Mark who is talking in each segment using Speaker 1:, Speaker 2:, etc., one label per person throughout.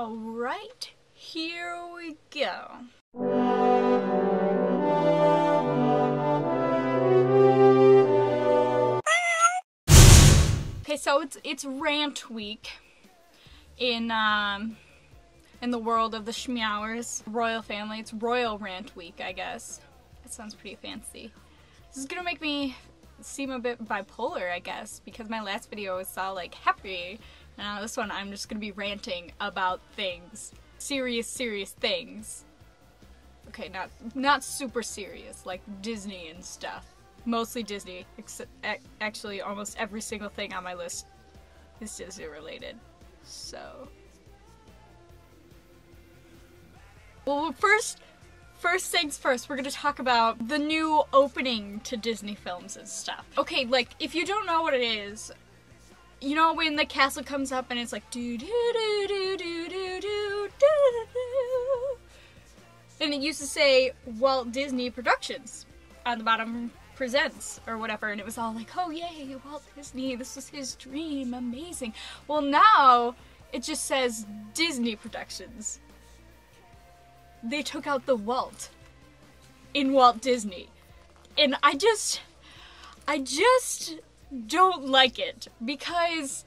Speaker 1: Alright, here we go. Okay, so it's Rant week in the world of the Shmeowers royal family. It's Royal Rant week, I guess. That sounds pretty fancy. This is gonna make me seem a bit bipolar, I guess, because my last video was all like happy, and now this one I'm just gonna be ranting about things. Serious things. Okay, not super serious, like Disney and stuff. Mostly Disney, except actually almost every single thing on my list is Disney related. So, well, first things first, we're gonna talk about the new opening to Disney films and stuff. Okay, like, if you don't know what it is, you know when the castle comes up and it's like do do do do do do do do, and it used to say Walt Disney Productions on the bottom, presents or whatever, and it was all like, oh yay, Walt Disney, this was his dream, amazing. Well, now it just says Disney Productions. They took out the Walt in Walt Disney, and I just don't like it, because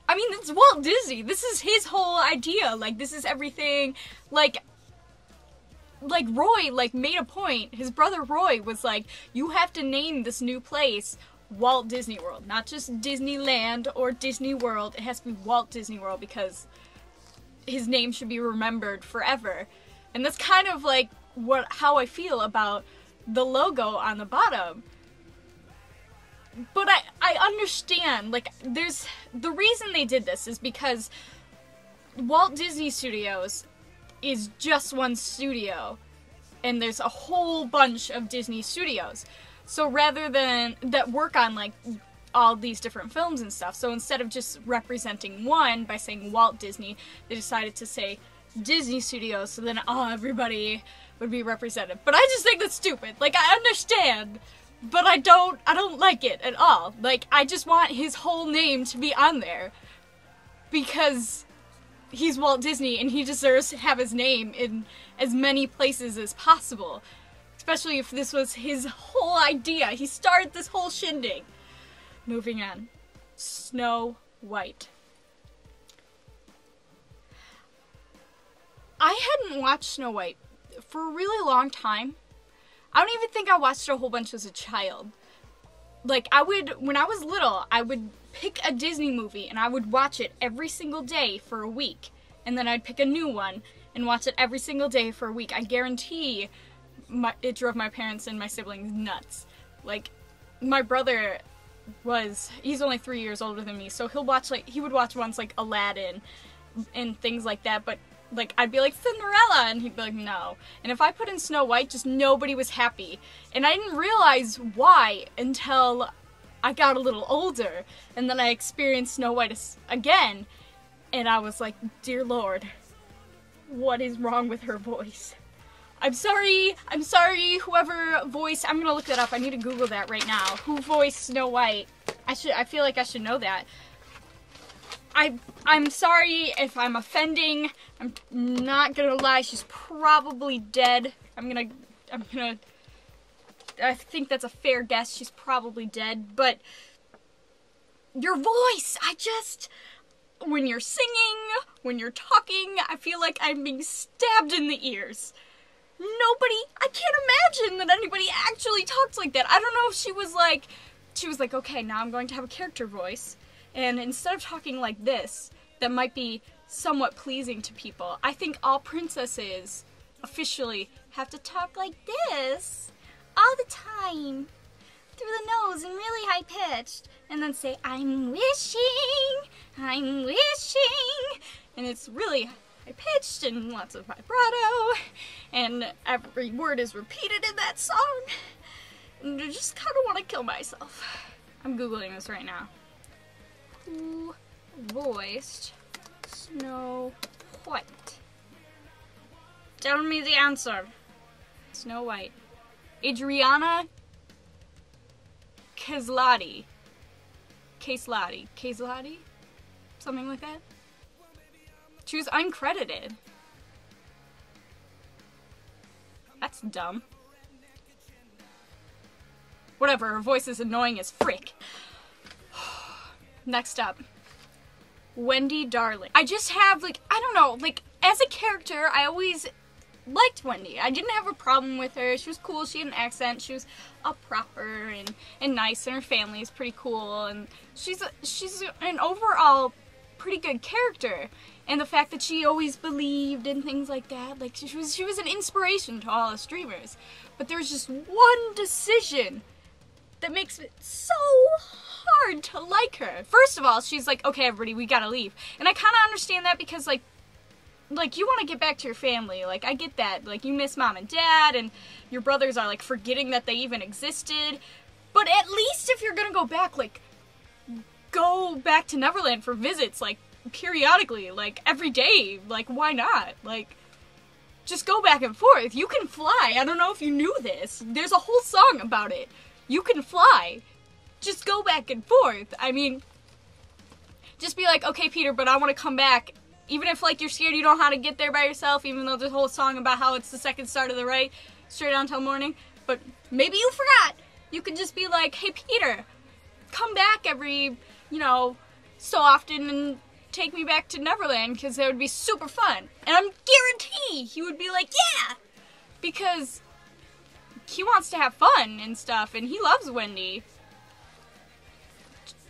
Speaker 1: I mean, it's Walt Disney. This is his whole idea. Like, this is everything. Like Roy, like, made a point. His brother Roy was like, you have to name this new place Walt Disney World, not just Disneyland or Disney World. It has to be Walt Disney World because his name should be remembered forever. And that's kind of like how I feel about the logo on the bottom. But I understand, like, the reason they did this is because Walt Disney Studios is just one studio, and there's a whole bunch of Disney studios. So rather than that work on like all these different films and stuff, so instead of just representing one by saying Walt Disney, they decided to say Disney Studios, so then everybody would be represented. But I just think that's stupid. Like, I understand, but I don't like it at all. Like, I just want his whole name to be on there, because he's Walt Disney and he deserves to have his name in as many places as possible. Especially if this was his whole idea. He started this whole shindig. Moving on. Snow White. I hadn't watched Snow White for a really long time. I don't even think I watched a whole bunch as a child. Like, when I was little, I would pick a Disney movie and I would watch it every single day for a week. And then I'd pick a new one and watch it every single day for a week. I guarantee it drove my parents and my siblings nuts. Like, my brother he's only 3 years older than me, so he would watch ones like Aladdin and things like that, but like, I'd be like, Cinderella, and he'd be like, no. And if I put in Snow White, just nobody was happy. And I didn't realize why until I got a little older, and then I experienced Snow White again, and I was like, dear Lord, what is wrong with her voice? I'm sorry, whoever voiced, I'm gonna look that up, I need to Google that right now. Who voiced Snow White? I feel like I should know that. I'm sorry if I'm offending. I'm not gonna lie, she's probably dead. I think that's a fair guess, she's probably dead, but your voice, when you're singing, when you're talking, I feel like I'm being stabbed in the ears. I can't imagine that anybody actually talks like that. I don't know if she was like, okay, now I'm going to have a character voice, and instead of talking like this, that might be somewhat pleasing to people. I think all princesses officially have to talk like this all the time, through the nose and really high pitched, and then say, I'm wishing, and it's really high pitched and lots of vibrato, and every word is repeated in that song, and I just kind of want to kill myself. I'm Googling this right now. Who voiced Snow White? Tell me the answer. Snow White. Adriana Caslati. Something like that. She was uncredited. That's dumb. Whatever, her voice is annoying as frick. Next up. Wendy Darling. I just have, like, I don't know, like, as a character, I always liked Wendy. I didn't have a problem with her. She was cool, she had an accent, she was proper and nice, and her family is pretty cool, and she's an overall pretty good character. And the fact that she always believed in things like that, like, she was an inspiration to all the streamers. But there's just one decision that makes it so hard to like her. First of all, she's like, okay, everybody, we gotta leave. And I kind of understand that because, like, you want to get back to your family. Like, I get that. Like, you miss mom and dad, and your brothers are, like, forgetting that they even existed. But at least if you're gonna go back, like, go back to Neverland for visits, like, periodically, like, every day. Like, why not? Like, just go back and forth. You can fly. I don't know if you knew this. There's a whole song about it. You can fly. Just go back and forth. I mean, just be like, okay, Peter, but I want to come back. Even if, like, you're scared you don't know how to get there by yourself, even though there's a whole song about how it's the second star to the right, straight on till morning. But maybe you forgot. You could just be like, hey, Peter, come back every, you know, so often and take me back to Neverland, because that would be super fun. And I'm guarantee he would be like, yeah! Because he wants to have fun and stuff, and he loves Wendy.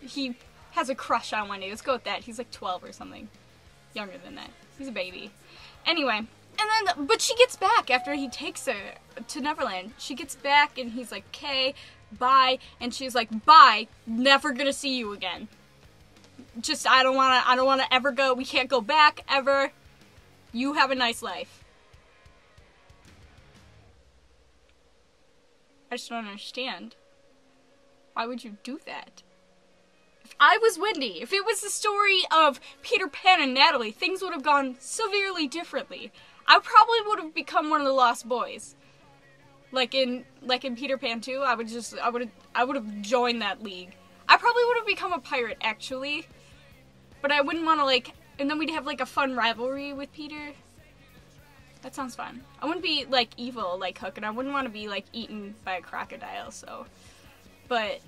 Speaker 1: He has a crush on Wendy. Let's go with that. He's like 12 or something. Younger than that. He's a baby. Anyway, and then, but she gets back after he takes her to Neverland. She gets back, and he's like, okay, bye. And she's like, bye, never gonna see you again. Just, I don't wanna ever go, we can't go back, ever. You have a nice life. I just don't understand. Why would you do that? If I was Wendy, if it was the story of Peter Pan and Natalie, things would have gone severely differently. I probably would have become one of the Lost Boys. Like in Peter Pan 2, I would have joined that league. I probably would have become a pirate, actually. But I wouldn't want to, like, and then we'd have, like, a fun rivalry with Peter. That sounds fun. I wouldn't be, like, evil like Hook, and I wouldn't want to be, like, eaten by a crocodile, so. But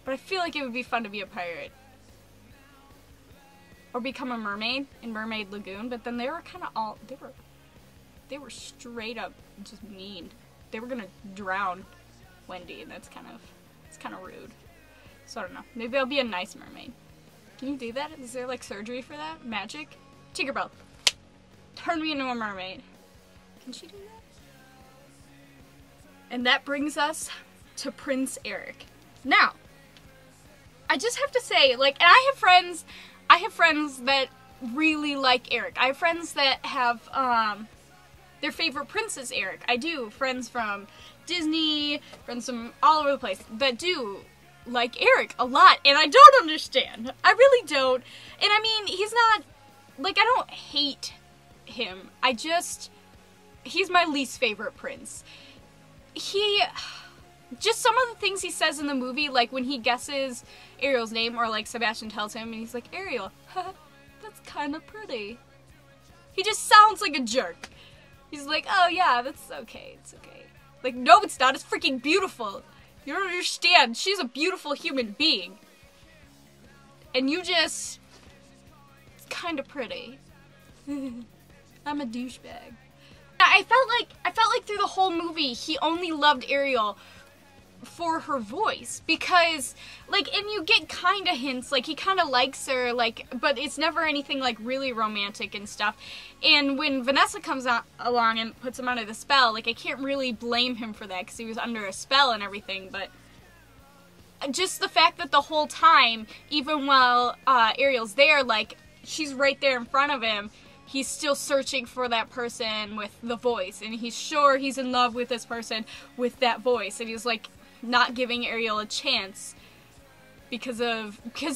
Speaker 1: I feel like it would be fun to be a pirate. Or become a mermaid in Mermaid Lagoon, but then they were kind of all, they were straight up just mean. They were gonna drown Wendy, and it's kind of rude. So I don't know. Maybe I'll be a nice mermaid. Can you do that? Is there, like, surgery for that? Magic? Tinkerbell, turn me into a mermaid. Can she do that? And that brings us to Prince Eric. Now, I just have to say, like, and I have friends that really like Eric. I have friends that have, their favorite prince is Eric. I do. Friends from Disney, friends from all over the place that do like Eric a lot, and I don't understand. I really don't. And I mean, he's not, like, I don't hate him. He's my least favorite prince. Just some of the things he says in the movie, like when he guesses Ariel's name, or like Sebastian tells him, and he's like, Ariel, that's kind of pretty. He just sounds like a jerk. He's like, oh yeah, that's okay, it's okay. Like, no, it's not, it's freaking beautiful. You don't understand, she's a beautiful human being. And you just, it's kind of pretty. I'm a douchebag. I felt like through the whole movie, he only loved Ariel for her voice, because, like, and you get kind of hints, like, he kind of likes her, like, but it's never anything, like, really romantic and stuff. And when Vanessa comes along and puts him under the spell, like, I can't really blame him for that, because he was under a spell and everything, but just the fact that the whole time, even while Ariel's there, like, she's right there in front of him, he's still searching for that person with the voice, and he's sure he's in love with this person with that voice, and he's, like, not giving Ariel a chance because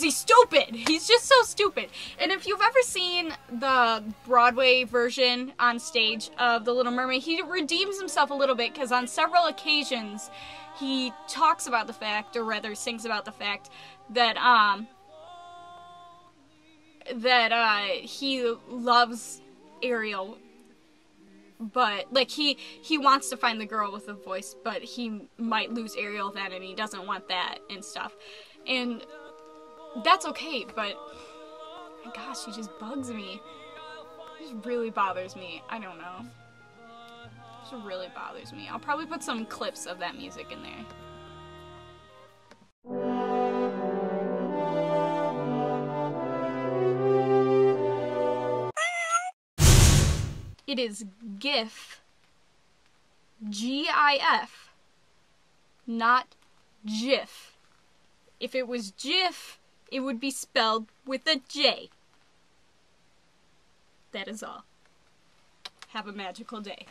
Speaker 1: he's stupid. He's just so stupid. And if you've ever seen the Broadway version on stage of The Little Mermaid, he redeems himself a little bit, because on several occasions he talks about the fact, or rather sings about the fact, that that he loves Ariel, but like he wants to find the girl with the voice, but he might lose Ariel then, and he doesn't want that and stuff, and that's okay. But my gosh, she just bugs me. It just really bothers me. I don't know. It just really bothers me. I'll probably put some clips of that music in there. It is GIF, G-I-F, not GIF. If it was GIF, it would be spelled with a J. That is all. Have a magical day.